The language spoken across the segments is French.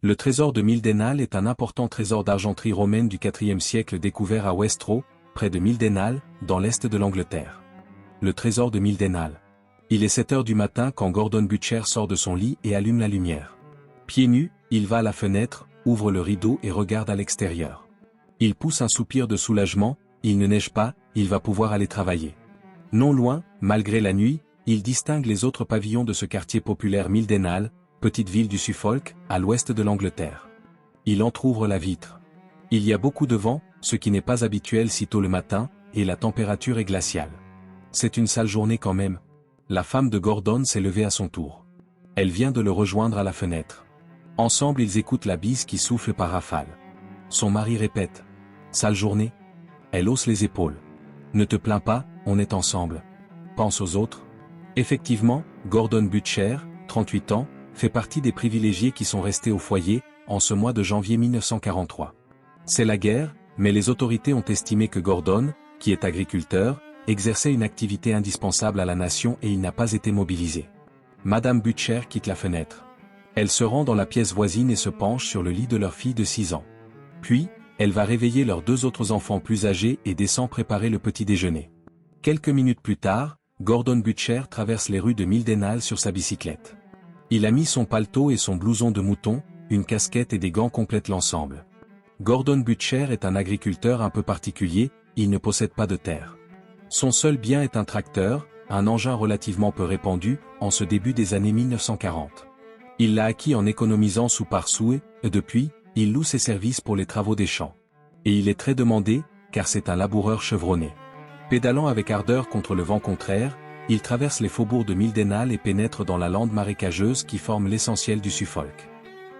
Le trésor de Mildenhall est un important trésor d'argenterie romaine du IVe siècle découvert à Westrow, près de Mildenhall, dans l'est de l'Angleterre. Le trésor de Mildenhall. Il est 7 heures du matin quand Gordon Butcher sort de son lit et allume la lumière. Pieds nus, il va à la fenêtre, ouvre le rideau et regarde à l'extérieur. Il pousse un soupir de soulagement, il ne neige pas, il va pouvoir aller travailler. Non loin, malgré la nuit, il distingue les autres pavillons de ce quartier populaire Mildenhall, petite ville du Suffolk, à l'ouest de l'Angleterre. Il entr'ouvre la vitre. Il y a beaucoup de vent, ce qui n'est pas habituel si tôt le matin, et la température est glaciale. C'est une sale journée quand même. La femme de Gordon s'est levée à son tour. Elle vient de le rejoindre à la fenêtre. Ensemble ils écoutent la bise qui souffle par rafales. Son mari répète. « Sale journée ?» Elle hausse les épaules. « Ne te plains pas, on est ensemble. Pense aux autres. » Effectivement, Gordon Butcher, 38 ans, fait partie des privilégiés qui sont restés au foyer, en ce mois de janvier 1943. C'est la guerre, mais les autorités ont estimé que Gordon, qui est agriculteur, exerçait une activité indispensable à la nation et il n'a pas été mobilisé. Madame Butcher quitte la fenêtre. Elle se rend dans la pièce voisine et se penche sur le lit de leur fille de 6 ans. Puis, elle va réveiller leurs 2 autres enfants plus âgés et descend préparer le petit déjeuner. Quelques minutes plus tard, Gordon Butcher traverse les rues de Mildenhall sur sa bicyclette. Il a mis son paletot et son blouson de mouton, une casquette et des gants complètent l'ensemble. Gordon Butcher est un agriculteur un peu particulier, il ne possède pas de terre. Son seul bien est un tracteur, un engin relativement peu répandu, en ce début des années 1940. Il l'a acquis en économisant sou par sou et, depuis, il loue ses services pour les travaux des champs. Et il est très demandé, car c'est un laboureur chevronné. Pédalant avec ardeur contre le vent contraire, il traverse les faubourgs de Mildenhall et pénètre dans la lande marécageuse qui forme l'essentiel du Suffolk.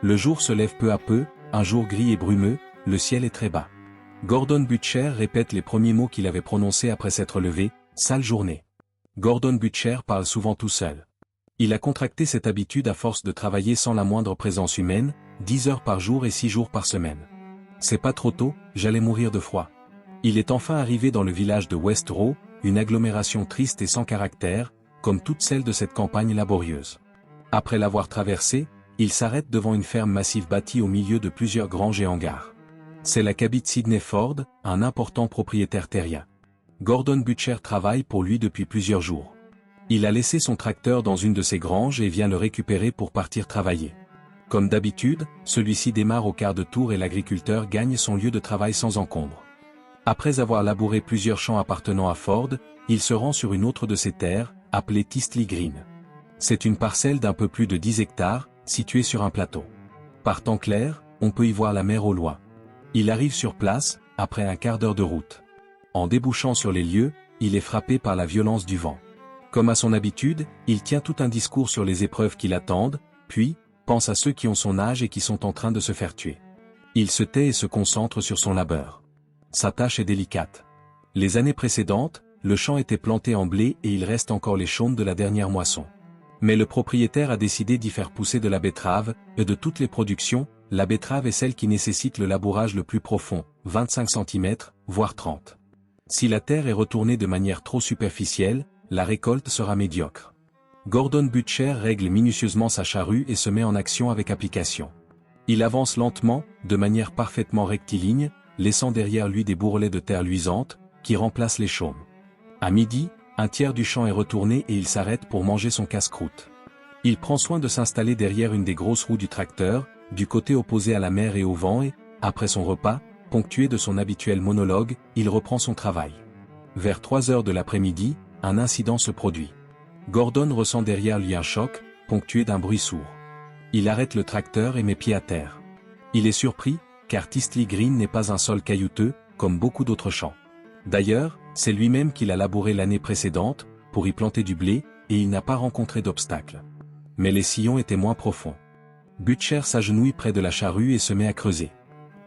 Le jour se lève peu à peu, un jour gris et brumeux, le ciel est très bas. Gordon Butcher répète les premiers mots qu'il avait prononcés après s'être levé, « sale journée ». Gordon Butcher parle souvent tout seul. Il a contracté cette habitude à force de travailler sans la moindre présence humaine, 10 heures par jour et 6 jours par semaine. C'est pas trop tôt, j'allais mourir de froid. Il est enfin arrivé dans le village de Westrow, une agglomération triste et sans caractère, comme toutes celles de cette campagne laborieuse. Après l'avoir traversée, il s'arrête devant une ferme massive bâtie au milieu de plusieurs granges et hangars. C'est là qu'habite Sidney Ford, un important propriétaire terrien. Gordon Butcher travaille pour lui depuis plusieurs jours. Il a laissé son tracteur dans une de ses granges et vient le récupérer pour partir travailler. Comme d'habitude, celui-ci démarre au quart de tour et l'agriculteur gagne son lieu de travail sans encombre. Après avoir labouré plusieurs champs appartenant à Ford, il se rend sur une autre de ses terres, appelée Tistley Green. C'est une parcelle d'un peu plus de 10 hectares, située sur un plateau. Par temps clair, on peut y voir la mer au loin. Il arrive sur place, après un quart d'heure de route. En débouchant sur les lieux, il est frappé par la violence du vent. Comme à son habitude, il tient tout un discours sur les épreuves qui l'attendent, puis, pense à ceux qui ont son âge et qui sont en train de se faire tuer. Il se tait et se concentre sur son labeur. Sa tâche est délicate. Les années précédentes, le champ était planté en blé et il reste encore les chaumes de la dernière moisson. Mais le propriétaire a décidé d'y faire pousser de la betterave, et de toutes les productions, la betterave est celle qui nécessite le labourage le plus profond, 25 cm, voire 30. Si la terre est retournée de manière trop superficielle, la récolte sera médiocre. Gordon Butcher règle minutieusement sa charrue et se met en action avec application. Il avance lentement, de manière parfaitement rectiligne, laissant derrière lui des bourrelets de terre luisante, qui remplacent les chaumes. À midi, un tiers du champ est retourné et il s'arrête pour manger son casse-croûte. Il prend soin de s'installer derrière une des grosses roues du tracteur, du côté opposé à la mer et au vent et, après son repas, ponctué de son habituel monologue, il reprend son travail. Vers 3 heures de l'après-midi, un incident se produit. Gordon ressent derrière lui un choc, ponctué d'un bruit sourd. Il arrête le tracteur et met pied à terre. Il est surpris, car Tistley Green n'est pas un sol caillouteux, comme beaucoup d'autres champs. D'ailleurs, c'est lui-même qui l'a labouré l'année précédente, pour y planter du blé, et il n'a pas rencontré d'obstacle. Mais les sillons étaient moins profonds. Butcher s'agenouille près de la charrue et se met à creuser.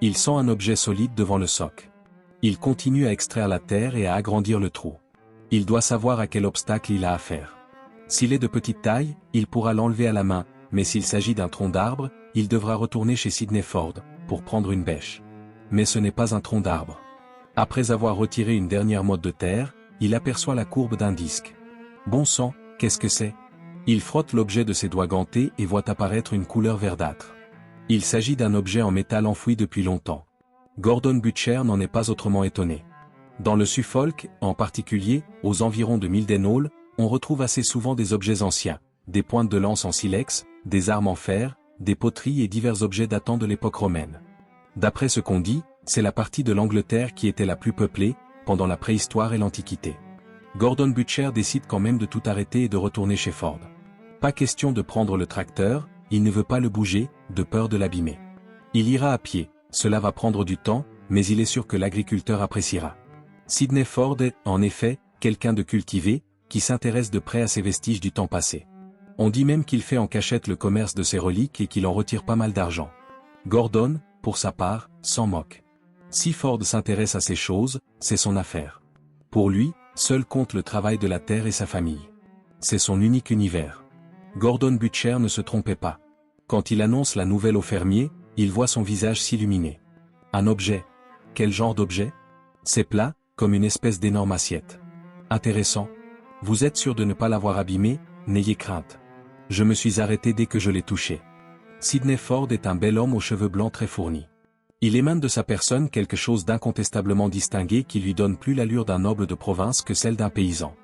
Il sent un objet solide devant le soc. Il continue à extraire la terre et à agrandir le trou. Il doit savoir à quel obstacle il a affaire. S'il est de petite taille, il pourra l'enlever à la main, mais s'il s'agit d'un tronc d'arbre, il devra retourner chez Sidney Ford, pour prendre une bêche. Mais ce n'est pas un tronc d'arbre. Après avoir retiré une dernière motte de terre, il aperçoit la courbe d'un disque. Bon sang, qu'est-ce que c'est? Il frotte l'objet de ses doigts gantés et voit apparaître une couleur verdâtre. Il s'agit d'un objet en métal enfoui depuis longtemps. Gordon Butcher n'en est pas autrement étonné. Dans le Suffolk, en particulier, aux environs de Mildenhall, on retrouve assez souvent des objets anciens, des pointes de lance en silex, des armes en fer, des poteries et divers objets datant de l'époque romaine. D'après ce qu'on dit, c'est la partie de l'Angleterre qui était la plus peuplée, pendant la préhistoire et l'Antiquité. Gordon Butcher décide quand même de tout arrêter et de retourner chez Ford. Pas question de prendre le tracteur, il ne veut pas le bouger, de peur de l'abîmer. Il ira à pied, cela va prendre du temps, mais il est sûr que l'agriculteur appréciera. Sidney Ford est, en effet, quelqu'un de cultivé, qui s'intéresse de près à ces vestiges du temps passé. On dit même qu'il fait en cachette le commerce de ces reliques et qu'il en retire pas mal d'argent. Gordon, pour sa part, s'en moque. Si Ford s'intéresse à ces choses, c'est son affaire. Pour lui, seul compte le travail de la terre et sa famille. C'est son unique univers. Gordon Butcher ne se trompait pas. Quand il annonce la nouvelle au fermier, il voit son visage s'illuminer. Un objet. Quel genre d'objet? C'est plat, comme une espèce d'énorme assiette. Intéressant. Vous êtes sûr de ne pas l'avoir abîmé? N'ayez crainte. Je me suis arrêté dès que je l'ai touché. Sidney Ford est un bel homme aux cheveux blancs très fournis. Il émane de sa personne quelque chose d'incontestablement distingué qui lui donne plus l'allure d'un noble de province que celle d'un paysan.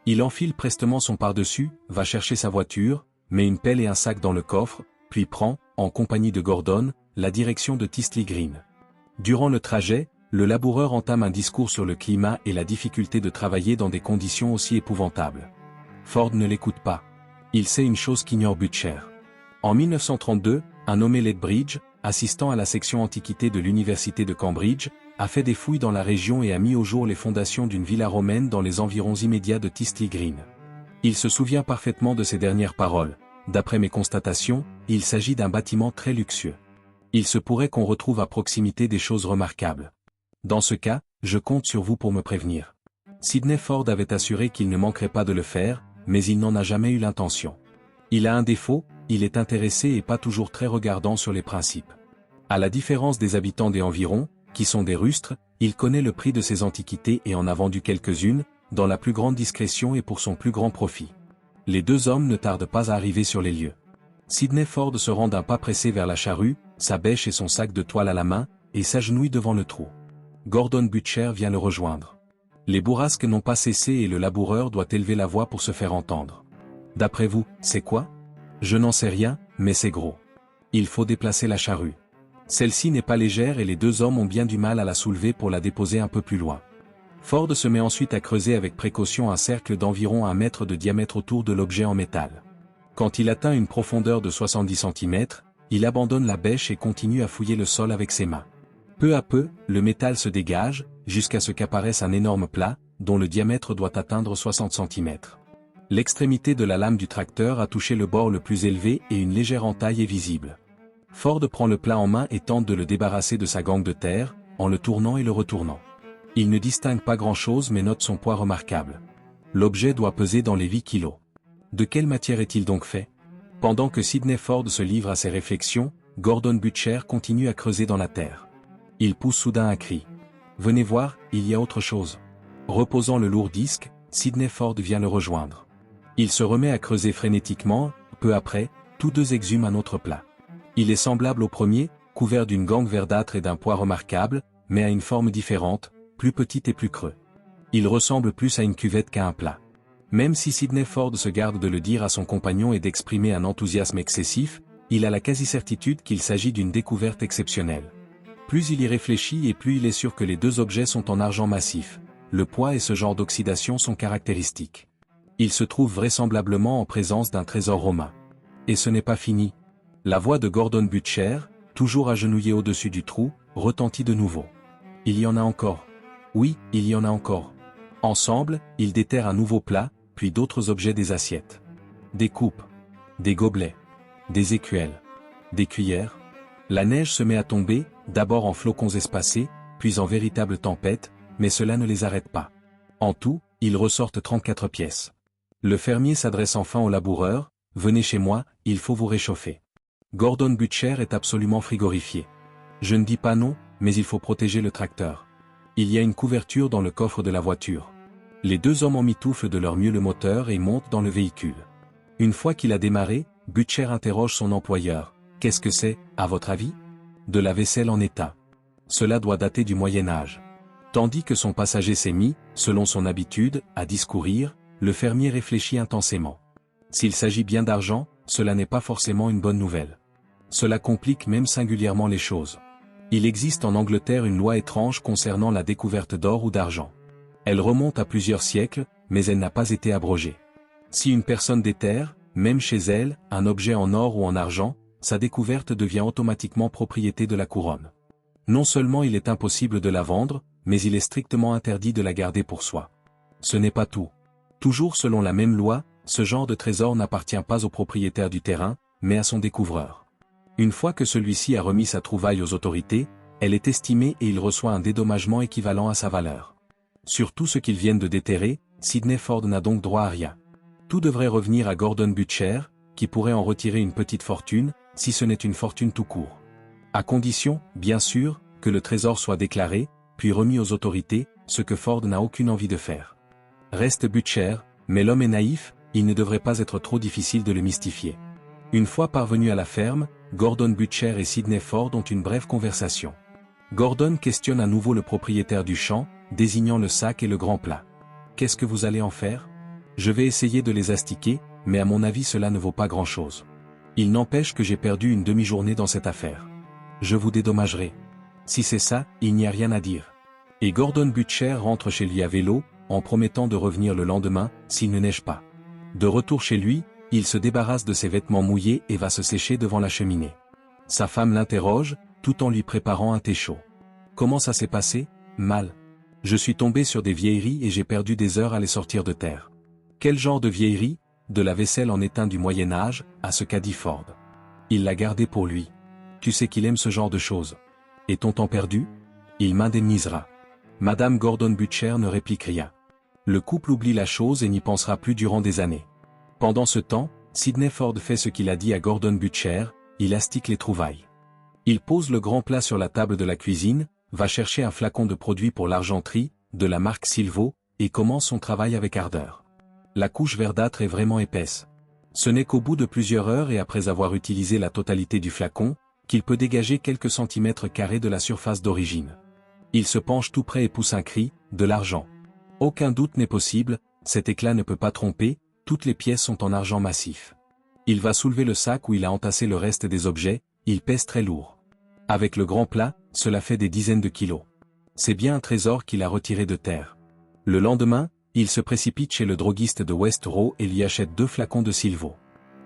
Il enfile prestement son pardessus, va chercher sa voiture, met une pelle et un sac dans le coffre, puis prend, en compagnie de Gordon, la direction de Tistley Green. Durant le trajet, le laboureur entame un discours sur le climat et la difficulté de travailler dans des conditions aussi épouvantables. Ford ne l'écoute pas. Il sait une chose qu'ignore Butcher. En 1932, un nommé Lethbridge, assistant à la section antiquité de l'université de Cambridge, a fait des fouilles dans la région et a mis au jour les fondations d'une villa romaine dans les environs immédiats de Tistley Green. Il se souvient parfaitement de ses dernières paroles. D'après mes constatations, il s'agit d'un bâtiment très luxueux. Il se pourrait qu'on retrouve à proximité des choses remarquables. Dans ce cas, je compte sur vous pour me prévenir. Sidney Ford avait assuré qu'il ne manquerait pas de le faire, mais il n'en a jamais eu l'intention. Il a un défaut, il est intéressé et pas toujours très regardant sur les principes. À la différence des habitants des environs, qui sont des rustres, il connaît le prix de ces antiquités et en a vendu quelques-unes, dans la plus grande discrétion et pour son plus grand profit. Les deux hommes ne tardent pas à arriver sur les lieux. Sidney Ford se rend d'un pas pressé vers la charrue, sa bêche et son sac de toile à la main, et s'agenouille devant le trou. Gordon Butcher vient le rejoindre. Les bourrasques n'ont pas cessé et le laboureur doit élever la voix pour se faire entendre. D'après vous, c'est quoi? Je n'en sais rien, mais c'est gros. Il faut déplacer la charrue. Celle-ci n'est pas légère et les deux hommes ont bien du mal à la soulever pour la déposer un peu plus loin. Ford se met ensuite à creuser avec précaution un cercle d'environ 1 mètre de diamètre autour de l'objet en métal. Quand il atteint une profondeur de 70 cm, il abandonne la bêche et continue à fouiller le sol avec ses mains. Peu à peu, le métal se dégage, jusqu'à ce qu'apparaisse un énorme plat, dont le diamètre doit atteindre 60 cm. L'extrémité de la lame du tracteur a touché le bord le plus élevé et une légère entaille est visible. Ford prend le plat en main et tente de le débarrasser de sa gangue de terre, en le tournant et le retournant. Il ne distingue pas grand-chose mais note son poids remarquable. L'objet doit peser dans les 8 kilos. De quelle matière est-il donc fait? Pendant que Sidney Ford se livre à ses réflexions, Gordon Butcher continue à creuser dans la terre. Il pousse soudain un cri. « Venez voir, il y a autre chose. » Reposant le lourd disque, Sidney Ford vient le rejoindre. Il se remet à creuser frénétiquement, peu après, tous deux exhument un autre plat. Il est semblable au premier, couvert d'une gangue verdâtre et d'un poids remarquable, mais à une forme différente, plus petite et plus creux. Il ressemble plus à une cuvette qu'à un plat. Même si Sidney Ford se garde de le dire à son compagnon et d'exprimer un enthousiasme excessif, il a la quasi-certitude qu'il s'agit d'une découverte exceptionnelle. Plus il y réfléchit et plus il est sûr que les deux objets sont en argent massif. Le poids et ce genre d'oxydation sont caractéristiques. Il se trouve vraisemblablement en présence d'un trésor romain. Et ce n'est pas fini. La voix de Gordon Butcher, toujours agenouillé au-dessus du trou, retentit de nouveau. Il y en a encore. Oui, il y en a encore. Ensemble, ils déterrent un nouveau plat, puis d'autres objets des assiettes. Des coupes. Des gobelets. Des écuelles. Des cuillères. La neige se met à tomber, d'abord en flocons espacés, puis en véritable tempête, mais cela ne les arrête pas. En tout, ils ressortent 34 pièces. Le fermier s'adresse enfin au laboureur, « Venez chez moi, il faut vous réchauffer. » Gordon Butcher est absolument frigorifié. Je ne dis pas non, mais il faut protéger le tracteur. Il y a une couverture dans le coffre de la voiture. Les deux hommes emmitouflent de leur mieux le moteur et montent dans le véhicule. Une fois qu'il a démarré, Butcher interroge son employeur. « Qu'est-ce que c'est, à votre avis? De la vaisselle en état. Cela doit dater du Moyen Âge. Tandis que son passager s'est mis, selon son habitude, à discourir, le fermier réfléchit intensément. S'il s'agit bien d'argent, cela n'est pas forcément une bonne nouvelle. Cela complique même singulièrement les choses. Il existe en Angleterre une loi étrange concernant la découverte d'or ou d'argent. Elle remonte à plusieurs siècles, mais elle n'a pas été abrogée. Si une personne déterre, même chez elle, un objet en or ou en argent, sa découverte devient automatiquement propriété de la couronne. Non seulement il est impossible de la vendre, mais il est strictement interdit de la garder pour soi. Ce n'est pas tout. Toujours selon la même loi, ce genre de trésor n'appartient pas au propriétaire du terrain, mais à son découvreur. Une fois que celui-ci a remis sa trouvaille aux autorités, elle est estimée et il reçoit un dédommagement équivalent à sa valeur. Sur tout ce qu'ils viennent de déterrer, Sidney Ford n'a donc droit à rien. Tout devrait revenir à Gordon Butcher, qui pourrait en retirer une petite fortune, si ce n'est une fortune tout court. À condition, bien sûr, que le trésor soit déclaré, puis remis aux autorités, ce que Ford n'a aucune envie de faire. Reste Butcher, mais l'homme est naïf, il ne devrait pas être trop difficile de le mystifier. Une fois parvenu à la ferme, Gordon Butcher et Sidney Ford ont une brève conversation. Gordon questionne à nouveau le propriétaire du champ, désignant le sac et le grand plat. « Qu'est-ce que vous allez en faire? Je vais essayer de les astiquer, mais à mon avis cela ne vaut pas grand-chose. Il n'empêche que j'ai perdu une demi-journée dans cette affaire. Je vous dédommagerai. Si c'est ça, il n'y a rien à dire. » Et Gordon Butcher rentre chez lui à vélo, en promettant de revenir le lendemain, s'il ne neige pas. De retour chez lui, il se débarrasse de ses vêtements mouillés et va se sécher devant la cheminée. Sa femme l'interroge, tout en lui préparant un thé chaud. « Comment ça s'est passé? Mal. Je suis tombé sur des vieilleries et j'ai perdu des heures à les sortir de terre. » Quel genre de vieillerie? De la vaisselle en étain du Moyen Âge, à ce qu'a dit Ford. Il l'a gardée pour lui. Tu sais qu'il aime ce genre de choses. Et ton temps perdu? Il m'indemnisera. Madame Gordon Butcher ne réplique rien. Le couple oublie la chose et n'y pensera plus durant des années. Pendant ce temps, Sidney Ford fait ce qu'il a dit à Gordon Butcher, il astique les trouvailles. Il pose le grand plat sur la table de la cuisine, va chercher un flacon de produit pour l'argenterie, de la marque Silvo, et commence son travail avec ardeur. La couche verdâtre est vraiment épaisse. Ce n'est qu'au bout de plusieurs heures et après avoir utilisé la totalité du flacon, qu'il peut dégager quelques centimètres carrés de la surface d'origine. Il se penche tout près et pousse un cri, de l'argent. Aucun doute n'est possible, cet éclat ne peut pas tromper, toutes les pièces sont en argent massif. Il va soulever le sac où il a entassé le reste des objets, il pèse très lourd. Avec le grand plat, cela fait des dizaines de kilos. C'est bien un trésor qu'il a retiré de terre. Le lendemain, il se précipite chez le droguiste de West Row et lui achète 2 flacons de Silvo.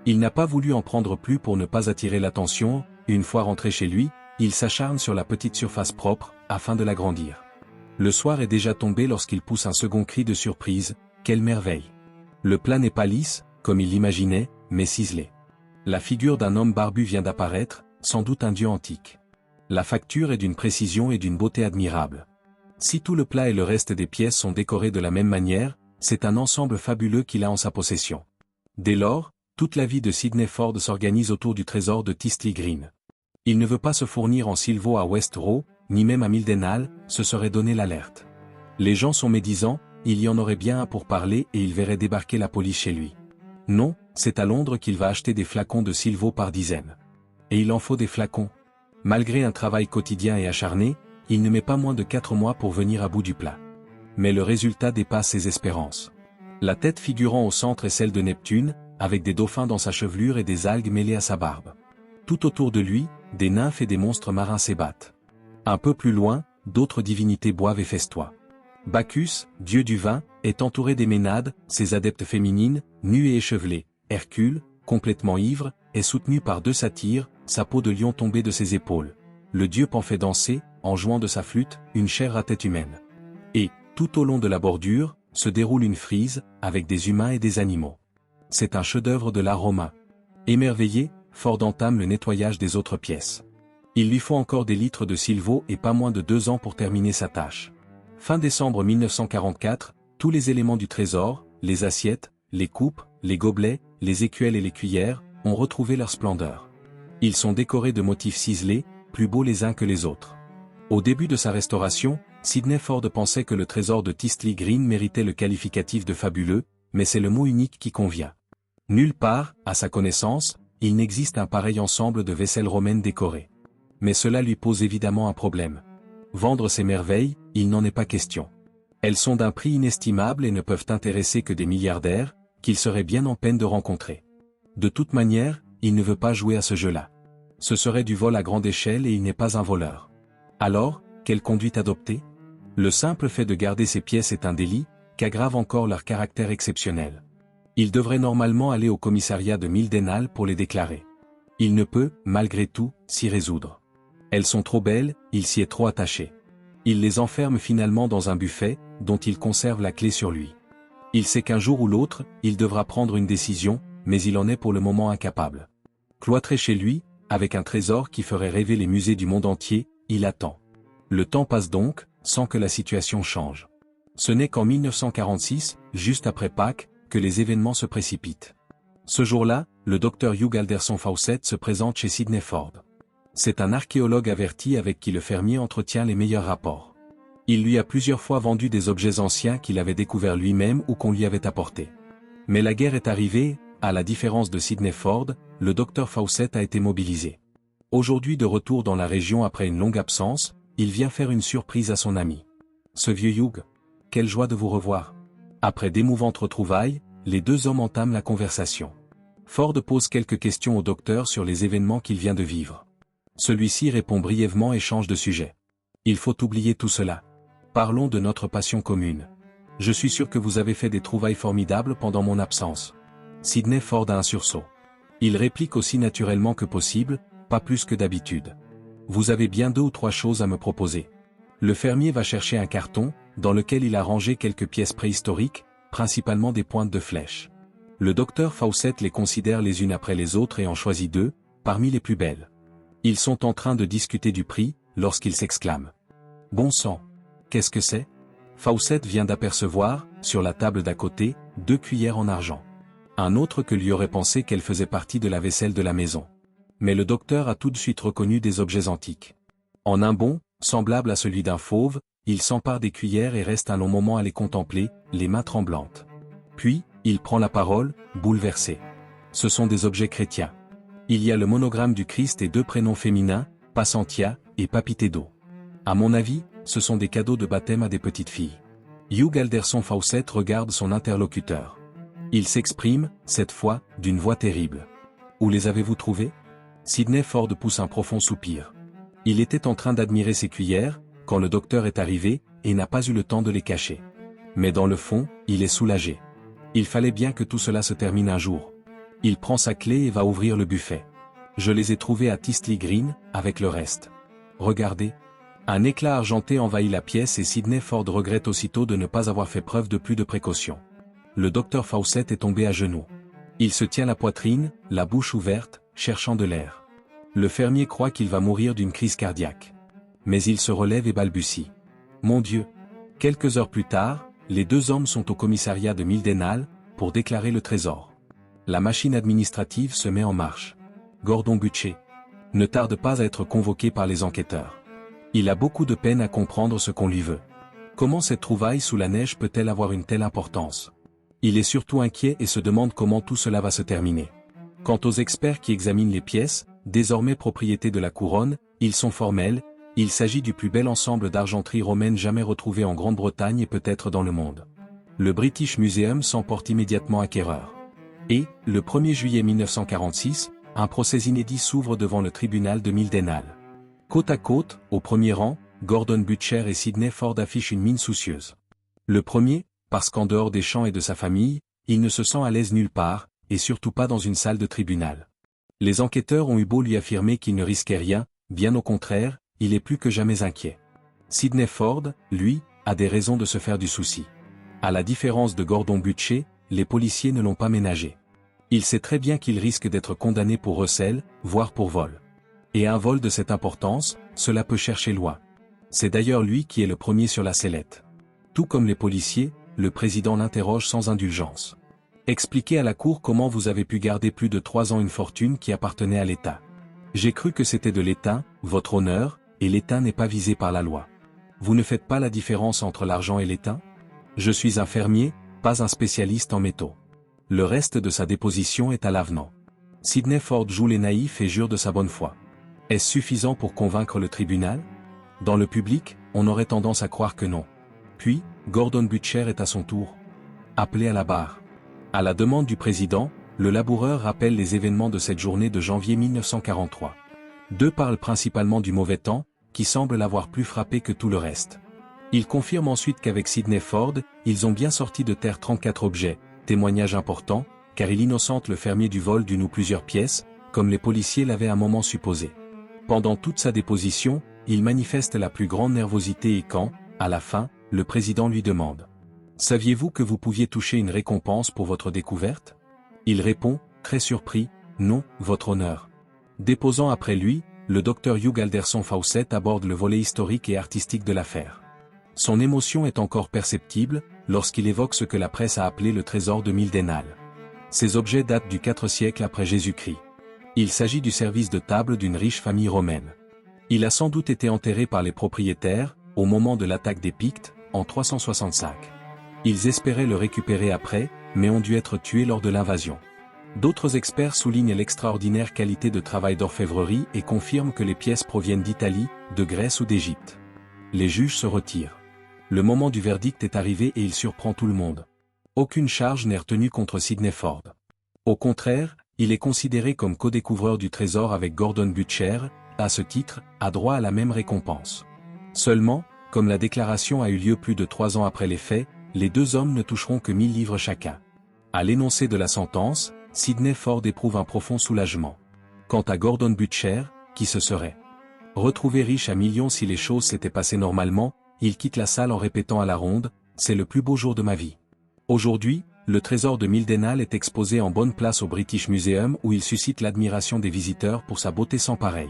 Il n'a pas voulu en prendre plus pour ne pas attirer l'attention, une fois rentré chez lui, il s'acharne sur la petite surface propre, afin de l'agrandir. Le soir est déjà tombé lorsqu'il pousse un second cri de surprise, quelle merveille! Le plat n'est pas lisse, comme il l'imaginait, mais ciselé. La figure d'un homme barbu vient d'apparaître, sans doute un dieu antique. La facture est d'une précision et d'une beauté admirables. Si tout le plat et le reste des pièces sont décorés de la même manière, c'est un ensemble fabuleux qu'il a en sa possession. Dès lors, toute la vie de Sidney Ford s'organise autour du trésor de Tistley Green. Il ne veut pas se fournir en Silvo à West Row, ni même à Mildenhall, ce serait donner l'alerte. Les gens sont médisants, il y en aurait bien un pour parler et il verrait débarquer la police chez lui. Non, c'est à Londres qu'il va acheter des flacons de Silvo par dizaines. Et il en faut des flacons. Malgré un travail quotidien et acharné, il ne met pas moins de 4 mois pour venir à bout du plat. Mais le résultat dépasse ses espérances. La tête figurant au centre est celle de Neptune, avec des dauphins dans sa chevelure et des algues mêlées à sa barbe. Tout autour de lui, des nymphes et des monstres marins s'ébattent. Un peu plus loin, d'autres divinités boivent et festoient. Bacchus, dieu du vin, est entouré des Ménades, ses adeptes féminines, nues et échevelées. Hercule, complètement ivre, est soutenu par 2 satyres, sa peau de lion tombée de ses épaules. Le dieu Pan fait danser, en jouant de sa flûte, une chair à tête humaine. Et, tout au long de la bordure, se déroule une frise, avec des humains et des animaux. C'est un chef-d'œuvre de l'art romain. Émerveillé, Ford entame le nettoyage des autres pièces. Il lui faut encore des litres de Silvo et pas moins de 2 ans pour terminer sa tâche. Fin décembre 1944, tous les éléments du trésor, les assiettes, les coupes, les gobelets, les écuelles et les cuillères, ont retrouvé leur splendeur. Ils sont décorés de motifs ciselés, plus beaux les uns que les autres. Au début de sa restauration, Sidney Ford pensait que le trésor de Tistley Green méritait le qualificatif de fabuleux, mais c'est le mot unique qui convient. Nulle part, à sa connaissance, il n'existe un pareil ensemble de vaisselle romaine décorée. Mais cela lui pose évidemment un problème. Vendre ces merveilles, il n'en est pas question. Elles sont d'un prix inestimable et ne peuvent intéresser que des milliardaires, qu'il serait bien en peine de rencontrer. De toute manière, il ne veut pas jouer à ce jeu-là. Ce serait du vol à grande échelle et il n'est pas un voleur. Alors, quelle conduite adopter? Le simple fait de garder ces pièces est un délit, qu'aggrave encore leur caractère exceptionnel. Il devrait normalement aller au commissariat de 1000 dénals pour les déclarer. Il ne peut, malgré tout, s'y résoudre. Elles sont trop belles, il s'y est trop attaché. Il les enferme finalement dans un buffet, dont il conserve la clé sur lui. Il sait qu'un jour ou l'autre, il devra prendre une décision, mais il en est pour le moment incapable. Cloîtré chez lui, avec un trésor qui ferait rêver les musées du monde entier, il attend. Le temps passe donc, sans que la situation change. Ce n'est qu'en 1946, juste après Pâques, que les événements se précipitent. Ce jour-là, le docteur Hugh Alderson Fawcett se présente chez Sidney Ford. C'est un archéologue averti avec qui le fermier entretient les meilleurs rapports. Il lui a plusieurs fois vendu des objets anciens qu'il avait découverts lui-même ou qu'on lui avait apportés. Mais la guerre est arrivée, à la différence de Sidney Ford, le docteur Fawcett a été mobilisé. Aujourd'hui de retour dans la région après une longue absence, il vient faire une surprise à son ami. Ce vieux Hugh, quelle joie de vous revoir. Après d'émouvantes retrouvailles, les deux hommes entament la conversation. Ford pose quelques questions au docteur sur les événements qu'il vient de vivre. Celui-ci répond brièvement et change de sujet. Il faut oublier tout cela. Parlons de notre passion commune. Je suis sûr que vous avez fait des trouvailles formidables pendant mon absence. Sidney Ford a un sursaut. Il réplique aussi naturellement que possible, pas plus que d'habitude. Vous avez bien 2 ou 3 choses à me proposer. Le fermier va chercher un carton, dans lequel il a rangé quelques pièces préhistoriques, principalement des pointes de flèches. Le docteur Fawcett les considère les unes après les autres et en choisit 2, parmi les plus belles. Ils sont en train de discuter du prix, lorsqu'il s'exclame. Bon sang! Qu'est-ce que c'est? Fawcett vient d'apercevoir, sur la table d'à côté, 2 cuillères en argent. Un autre que lui aurait pensé qu'elle faisait partie de la vaisselle de la maison. Mais le docteur a tout de suite reconnu des objets antiques. En un bond, semblable à celui d'un fauve, il s'empare des cuillères et reste un long moment à les contempler, les mains tremblantes. Puis, il prend la parole, bouleversé. Ce sont des objets chrétiens. Il y a le monogramme du Christ et 2 prénoms féminins, Passantia et Papitedo. À mon avis, ce sont des cadeaux de baptême à des petites filles. Hugh Alderson Fawcett regarde son interlocuteur. Il s'exprime, cette fois, d'une voix terrible. Où les avez-vous trouvés? Sidney Ford pousse un profond soupir. Il était en train d'admirer ses cuillères, quand le docteur est arrivé, et n'a pas eu le temps de les cacher. Mais dans le fond, il est soulagé. Il fallait bien que tout cela se termine un jour. Il prend sa clé et va ouvrir le buffet. Je les ai trouvés à Tistley Green, avec le reste. Regardez. Un éclat argenté envahit la pièce et Sidney Ford regrette aussitôt de ne pas avoir fait preuve de plus de précaution. Le docteur Fawcett est tombé à genoux. Il se tient la poitrine, la bouche ouverte, cherchant de l'air. Le fermier croit qu'il va mourir d'une crise cardiaque. Mais il se relève et balbutie. Mon Dieu! Quelques heures plus tard, les 2 hommes sont au commissariat de 1000 dénals, pour déclarer le trésor. La machine administrative se met en marche. Gordon Butcher ne tarde pas à être convoqué par les enquêteurs. Il a beaucoup de peine à comprendre ce qu'on lui veut. Comment cette trouvaille sous la neige peut-elle avoir une telle importance? Il est surtout inquiet et se demande comment tout cela va se terminer. Quant aux experts qui examinent les pièces, désormais propriété de la couronne, ils sont formels, il s'agit du plus bel ensemble d'argenterie romaine jamais retrouvé en Grande-Bretagne et peut-être dans le monde. Le British Museum s'en porte immédiatement acquéreur. Et, le 1er juillet 1946, un procès inédit s'ouvre devant le tribunal de 1000 dénals. Côte à côte, au premier rang, Gordon Butcher et Sidney Ford affichent une mine soucieuse. Le premier, parce qu'en dehors des champs et de sa famille, il ne se sent à l'aise nulle part, et surtout pas dans une salle de tribunal. Les enquêteurs ont eu beau lui affirmer qu'il ne risquait rien, bien au contraire, il est plus que jamais inquiet. Sidney Ford, lui, a des raisons de se faire du souci. À la différence de Gordon Butcher, les policiers ne l'ont pas ménagé. Il sait très bien qu'il risque d'être condamné pour recel, voire pour vol. Et un vol de cette importance, cela peut chercher loin. C'est d'ailleurs lui qui est le premier sur la sellette. Tout comme les policiers, le président l'interroge sans indulgence. Expliquez à la cour comment vous avez pu garder plus de 3 ans une fortune qui appartenait à l'État. J'ai cru que c'était de l'État, votre honneur, et l'État n'est pas visé par la loi. Vous ne faites pas la différence entre l'argent et l'État? Je suis un fermier, pas un spécialiste en métaux. Le reste de sa déposition est à l'avenant. Sidney Ford joue les naïfs et jure de sa bonne foi. Est-ce suffisant pour convaincre le tribunal? Dans le public, on aurait tendance à croire que non. Puis, Gordon Butcher est à son tour appelé à la barre. À la demande du président, le laboureur rappelle les événements de cette journée de janvier 1943. Deux parlent principalement du mauvais temps, qui semble l'avoir plus frappé que tout le reste. Il confirme ensuite qu'avec Sidney Ford, ils ont bien sorti de terre 34 objets, témoignage important, car il innocente le fermier du vol d'une ou plusieurs pièces, comme les policiers l'avaient un moment supposé. Pendant toute sa déposition, il manifeste la plus grande nervosité et quand, à la fin, le président lui demande « Saviez-vous que vous pouviez toucher une récompense pour votre découverte ?» Il répond, très surpris, « Non, votre honneur. » Déposant après lui, le docteur Hugh Alderson Fawcett aborde le volet historique et artistique de l'affaire. Son émotion est encore perceptible, lorsqu'il évoque ce que la presse a appelé le trésor de 1000 dénals. Ces objets datent du IV siècle après Jésus-Christ. Il s'agit du service de table d'une riche famille romaine. Il a sans doute été enterré par les propriétaires, au moment de l'attaque des Pictes, en 365. Ils espéraient le récupérer après, mais ont dû être tués lors de l'invasion. D'autres experts soulignent l'extraordinaire qualité de travail d'orfèvrerie et confirment que les pièces proviennent d'Italie, de Grèce ou d'Égypte. Les juges se retirent. Le moment du verdict est arrivé et il surprend tout le monde. Aucune charge n'est retenue contre Sidney Ford. Au contraire, il est considéré comme co-découvreur du trésor avec Gordon Butcher, à ce titre, a droit à la même récompense. Seulement, comme la déclaration a eu lieu plus de 3 ans après les faits, les deux hommes ne toucheront que 1000 livres chacun. À l'énoncé de la sentence, Sidney Ford éprouve un profond soulagement. Quant à Gordon Butcher, qui se serait retrouvé riche à millions si les choses s'étaient passées normalement, il quitte la salle en répétant à la ronde « C'est le plus beau jour de ma vie ». Aujourd'hui, le trésor de 1000 dénals est exposé en bonne place au British Museum où il suscite l'admiration des visiteurs pour sa beauté sans pareille.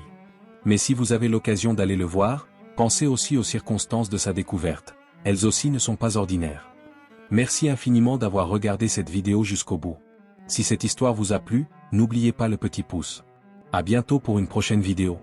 Mais si vous avez l'occasion d'aller le voir, pensez aussi aux circonstances de sa découverte. Elles aussi ne sont pas ordinaires. Merci infiniment d'avoir regardé cette vidéo jusqu'au bout. Si cette histoire vous a plu, n'oubliez pas le petit pouce. À bientôt pour une prochaine vidéo.